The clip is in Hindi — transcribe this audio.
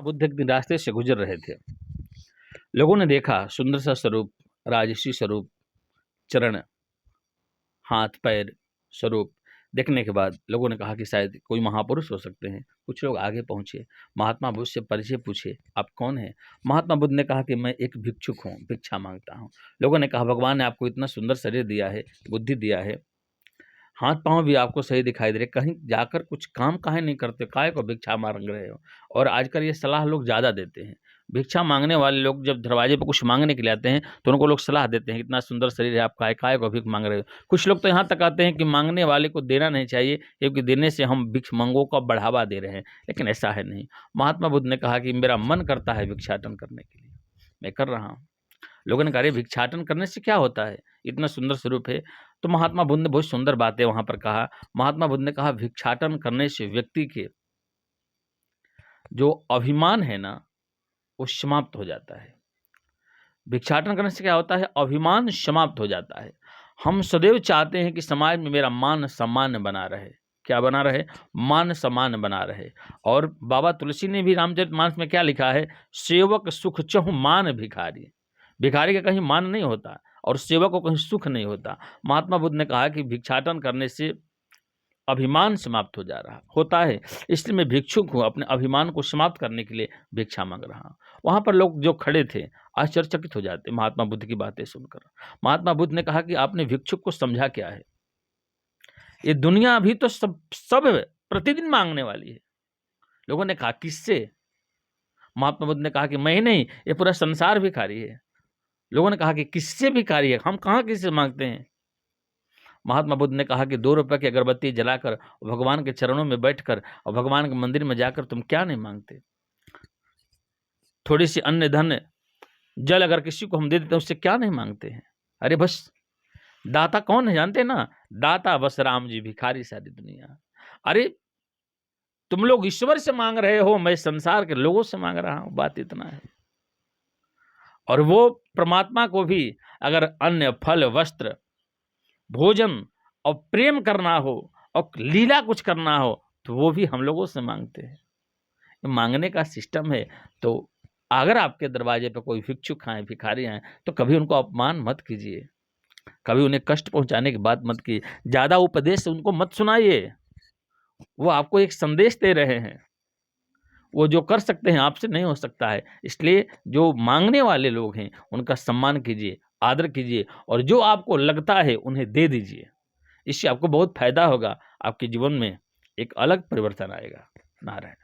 बुद्ध एक दिन रास्ते से गुजर रहे थे। लोगों ने देखा सुंदर सा स्वरूप, राजसी स्वरूप, चरण, हाथ पैर स्वरूप देखने के बाद लोगों ने कहा कि शायद कोई महापुरुष हो सकते हैं। कुछ लोग आगे पहुंचे, महात्मा बुद्ध से परिचय पूछे, आप कौन हैं? महात्मा बुद्ध ने कहा कि मैं एक भिक्षुक हूँ, भिक्षा मांगता हूँ। लोगों ने कहा भगवान ने आपको इतना सुंदर शरीर दिया है, बुद्धि दिया है, हाथ पांव भी आपको सही दिखाई दे रहे, कहीं जाकर कुछ काम काहे नहीं करते, काहे को भिक्षा मांग रहे हो? और आजकल ये सलाह लोग ज़्यादा देते हैं। भिक्षा मांगने वाले लोग जब दरवाजे पर कुछ मांगने के लिए आते हैं तो उनको लोग सलाह देते हैं, इतना सुंदर शरीर है आपका, काहे को भीख मांग रहे हो? कुछ लोग तो यहाँ तक आते हैं कि मांगने वाले को देना नहीं चाहिए, क्योंकि देने से हम भिक्षमंगों को बढ़ावा दे रहे हैं, लेकिन ऐसा है नहीं। महात्मा बुद्ध ने कहा कि मेरा मन करता है भिक्षाटन करने के लिए, मैं कर रहा हूँ। लोगों ने कहा, अरे भिक्षाटन करने से क्या होता है, इतना सुंदर स्वरूप है। तो महात्मा बुद्ध ने बहुत सुंदर बातें वहां पर कहा। महात्मा बुद्ध ने कहा भिक्षाटन करने से व्यक्ति के जो अभिमान है ना, वो समाप्त हो जाता है। भिक्षाटन करने से क्या होता है, अभिमान समाप्त हो जाता है। हम सदैव चाहते हैं कि समाज में मेरा मान सम्मान बना रहे। क्या बना रहे? मान सम्मान बना रहे। और बाबा तुलसी ने भी रामचरितमानस में क्या लिखा है, सेवक सुख चहु मान भिखारी। भिखारी का कहीं मान नहीं होता और सेवक को कहीं सुख नहीं होता। महात्मा बुद्ध ने कहा कि भिक्षाटन करने से अभिमान समाप्त हो जा रहा होता है, इसलिए मैं भिक्षुक हूँ, अपने अभिमान को समाप्त करने के लिए भिक्षा मांग रहा हूँ। वहां पर लोग जो खड़े थे आश्चर्यचकित हो जाते महात्मा बुद्ध की बातें सुनकर। महात्मा बुद्ध ने कहा कि आपने भिक्षुक को समझा क्या है? ये दुनिया अभी तो सब प्रतिदिन मांगने वाली है। लोगों ने कहा किससे? महात्मा बुद्ध ने कहा कि मैं ही नहीं, ये पूरा संसार भिखारी है। लोगों ने कहा कि किससे भिखारी है, हम कहाँ किससे मांगते हैं? महात्मा बुद्ध ने कहा कि 2 रुपए की अगरबत्ती जलाकर भगवान के चरणों में बैठकर और भगवान के मंदिर में जाकर तुम क्या नहीं मांगते? थोड़ी सी अन्न धन जल अगर किसी को हम दे देते हैं, उससे क्या नहीं मांगते हैं? अरे बस दाता कौन है जानते ना? दाता बस राम जी, भिखारी सारी दुनिया। अरे तुम लोग ईश्वर से मांग रहे हो, मैं संसार के लोगों से मांग रहा हूं, बात इतना है। और वो परमात्मा को भी अगर अन्न फल वस्त्र भोजन और प्रेम करना हो और लीला कुछ करना हो तो वो भी हम लोगों से मांगते हैं। मांगने का सिस्टम है। तो अगर आपके दरवाजे पर कोई भिक्षुक आए, भिखारी आए, तो कभी उनको अपमान मत कीजिए, कभी उन्हें कष्ट पहुंचाने की बात मत कीजिए, ज्यादा उपदेश उनको मत सुनाइए। वो आपको एक संदेश दे रहे हैं, वो जो कर सकते हैं आपसे नहीं हो सकता है। इसलिए जो मांगने वाले लोग हैं उनका सम्मान कीजिए, आदर कीजिए और जो आपको लगता है उन्हें दे दीजिए। इससे आपको बहुत फायदा होगा, आपके जीवन में एक अलग परिवर्तन आएगा। नारायण।